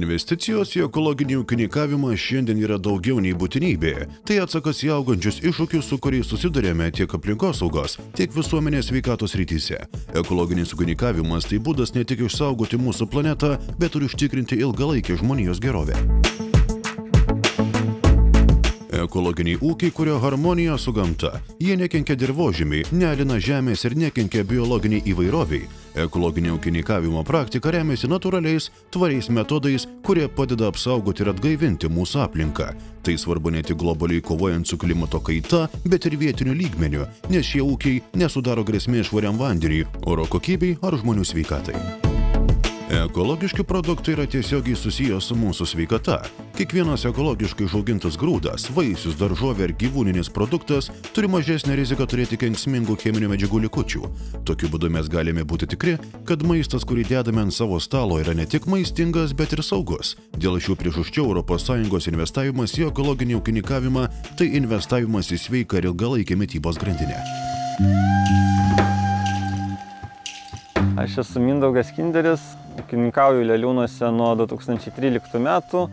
Investicijos į ekologinį ūkininkavimą šiandien yra daugiau nei būtinybė. Tai atsakas į augančius iššūkius, su kuriais susidurėme tiek aplinkosaugos, tiek visuomenės sveikatos srityse. Ekologinis ūkininkavimas tai būdas ne tik išsaugoti mūsų planetą, bet ir užtikrinti ilgalaikę žmonijos gerovę. Ekologiniai ūkiai kuria harmoniją su gamta. Jie nekenkia dirvožemiui, nealina žemės ir nekenkia biologiniai įvairoviai. Ekologinio ūkininkavimo praktika remiasi natūraliais, tvariais metodais, kurie padeda apsaugoti ir atgaivinti mūsų aplinką. Tai svarbu ne tik globaliai kovojant su klimato kaita, bet ir vietiniu lygmeniu, nes šie ūkiai nesudaro grėsmės švariam vandeniui, oro kokybei ar žmonių sveikatai. Ekologiški produktai yra tiesiogiai susijęs su mūsų sveikata. Kiekvienas ekologiškai užaugintas grūdas, vaisius, daržovė ar gyvūninis produktas turi mažesnę riziką turėti kenksmingų cheminių medžiagų likučių. Tokiu būdu mes galime būti tikri, kad maistas, kurį dedame ant savo stalo, yra ne tik maistingas, bet ir saugus. Dėl šių priežasčių ES investavimas į ekologinį ūkininkavimą tai investavimas į sveiką ir ilgalaikę mitybos grandinę. Aš esu Mindaugas Kinderis, ūkininkauju Leliūnuose nuo 2013 metų,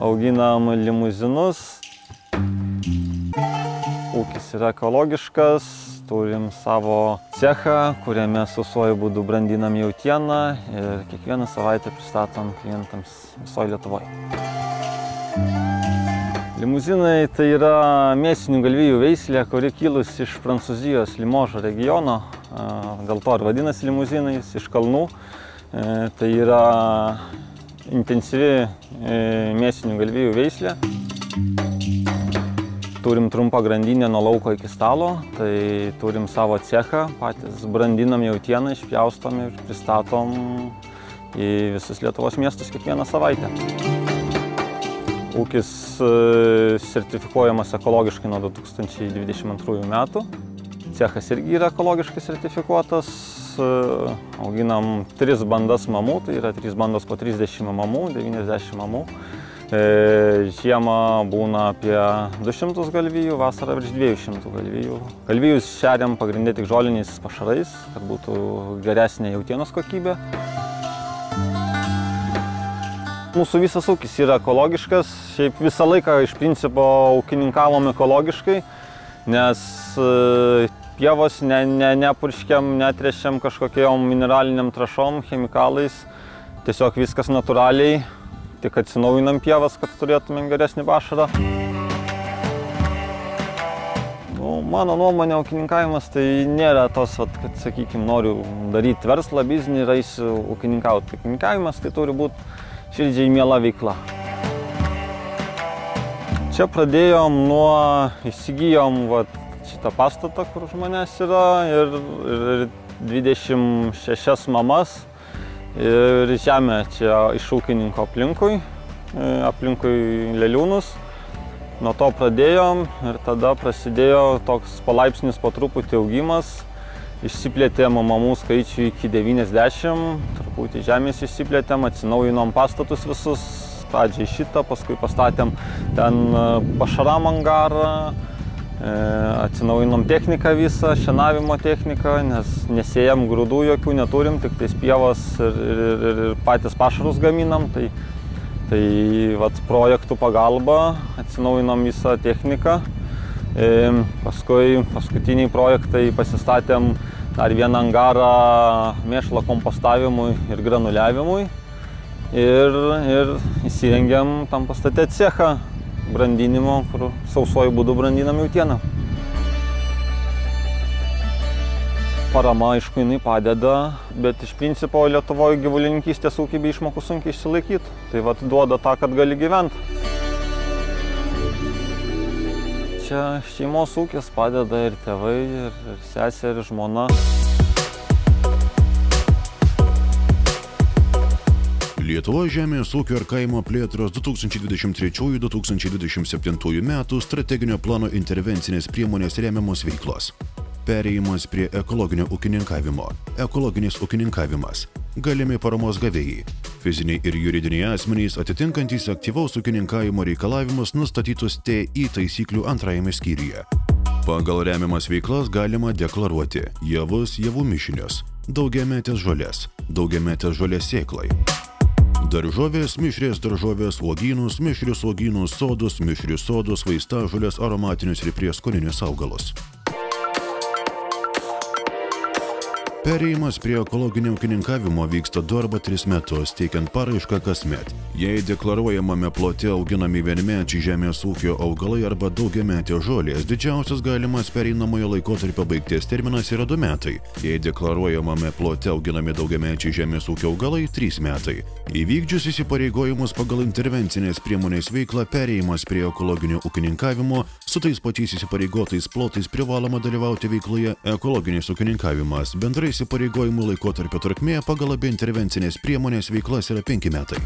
auginam limuzinus. Ūkis yra ekologiškas, turim savo cechą, kuriame sausuoju būdu brandinam jautieną ir kiekvieną savaitę pristatom klientams visoje Lietuvoje. Limuzinai tai yra mėsinių galvijų veislė, kuri kilus iš Prancūzijos Limožo regiono, dėl to ir vadinasi limuzinais, iš kalnų. Tai yra intensyvi mėsinių galvijų veislė. Turim trumpą grandinę nuo lauko iki stalo, tai turim savo cechą, patys brandinam jautieną, išpjaustom ir pristatom į visus Lietuvos miestus kiekvieną savaitę. Ūkis sertifikuojamas ekologiškai nuo 2022 metų. Cechas irgi yra ekologiškai sertifikuotas. Auginam 3 bandas mamų, tai yra 3 bandos po 30 mamų, 90 mamų. Žiemą būna apie 200 galvijų, vasarą virš 200 galvijų. Galvijus šeriam pagrindė tik žoliniais pašarais, kad būtų geresnė jautienos kokybė. Mūsų visas ūkis yra ekologiškas, šiaip visą laiką iš principo ūkininkavom ekologiškai, nes pievos nepurškiam, netrešiam kažkokiom mineraliniam trąšom, chemikalais, tiesiog viskas natūraliai, tik atsinaujinam pievas, kad turėtumėm geresnį pašarą. Mano nuomonė, ūkininkavimas tai nėra tos, kad, sakykime, noriu daryti verslą, biznį ir eisiu ūkininkauti. Ūkininkavimas tai turi būti širdžiai miela veikla. Čia pradėjom įsigijom šitą pastatą, kur už manęs yra, ir 26 mamas ir žemę čia iš ūkininko aplinkui Leliūnus. Nuo to pradėjom ir tada prasidėjo toks palaipsnis po truputį augimas. Išsiplėtėm mamų skaičių iki 90, truputį žemės išsiplėtėm, atsinaujinom pastatus visus, pradžiai šitą, paskui pastatėm ten pašaram angarą, atsinaujinom techniką visą, šienavimo techniką, nes nesėjam grūdų jokių neturim, tik tais pievas ir patys pašarus gaminam. Tai projektų pagalba atsinaujinom visą techniką. Paskui paskutiniai projektai pasistatėm dar vieną angarą mėšlo kompostavimui ir granuliavimui ir įsirengėm tam pastate cechą brandinimo, kur sausuoju būdu brandinam jautieną. Parama, aišku, jinai padeda, bet iš principo Lietuvoje gyvulininkystės ūkiai be išmokų sunkiai išsilaikyti. Tai duoda tą, kad gali gyventi. Čia šeimos ūkis padeda ir tėvai, ir sesė, ir žmona. Lietuvos žemės ūkio ir kaimo plėtros 2023–2027 metų strateginio plano intervencinės priemonės remiamos veiklos. Perėjimas prie ekologinio ūkininkavimo, ekologinis ūkininkavimas, galimi paramos gavėjai, fiziniai ir juridiniai asmenys atitinkantys aktyvaus ūkininkavimo reikalavimus nustatytus TI taisyklių 2 skyriuje. Pagal remiamas veiklas galima deklaruoti javus, javų mišinius, daugiametės žolės sėklai, Daržovės, mišrės daržovės, uogynus, mišrius uogynus, sodus, mišrius sodus, vaistažolės, aromatinius ir prieskoninius augalus. Perėjimas prie ekologinio ūkininkavimo vyksta 2 arba 3 metus, teikiant paraišką kasmet. Jei deklaruojamame plote auginami vienmečiai žemės ūkio augalai arba daugiametės žolės, didžiausias galimas pereinamojo laikotarpio baigties terminas yra 2 metai. Jei deklaruojamame plote auginami daugiamečiai žemės ūkio augalai 3 metai. Įvykdžius įsipareigojimus pagal intervencinės priemonės veiklą, perėjimas prie ekologinio ūkininkavimo, su tais pačiais įsipareigotais plotais privaloma dalyvauti veikloje ekologinis ūkininkavimas. Bendrai įsipareigojimų laikotarpio trukmė pagal abi intervencinės priemonės veiklas yra 5 metai.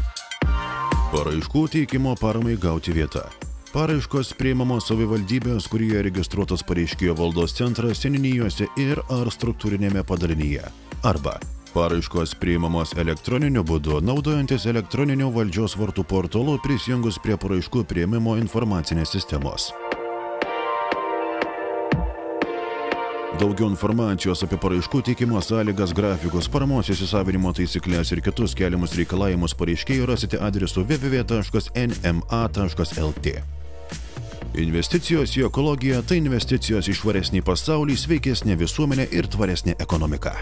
Paraiškų teikimo paramai gauti vieta. Paraiškos priimamos savivaldybės, kurioje registruotas pareiškėjo valdos centras, seniūnijose ir ar struktūrinėme padalinyje. Arba paraiškos priimamos elektroniniu būdu, naudojantis elektroniniu valdžios vartų portalu prisijungus prie paraiškų priėmimo informacinės sistemos. Daugiau informacijos apie paraiškų teikimo sąlygas, grafikus, paramos įsisavinimo taisyklės ir kitus keliamus reikalavimus pareiškėjų rasite adresu www.nma.lt. Investicijos į ekologiją – tai investicijos į švaresnį pasaulį, sveikesnę visuomenę ir tvaresnę ekonomiką.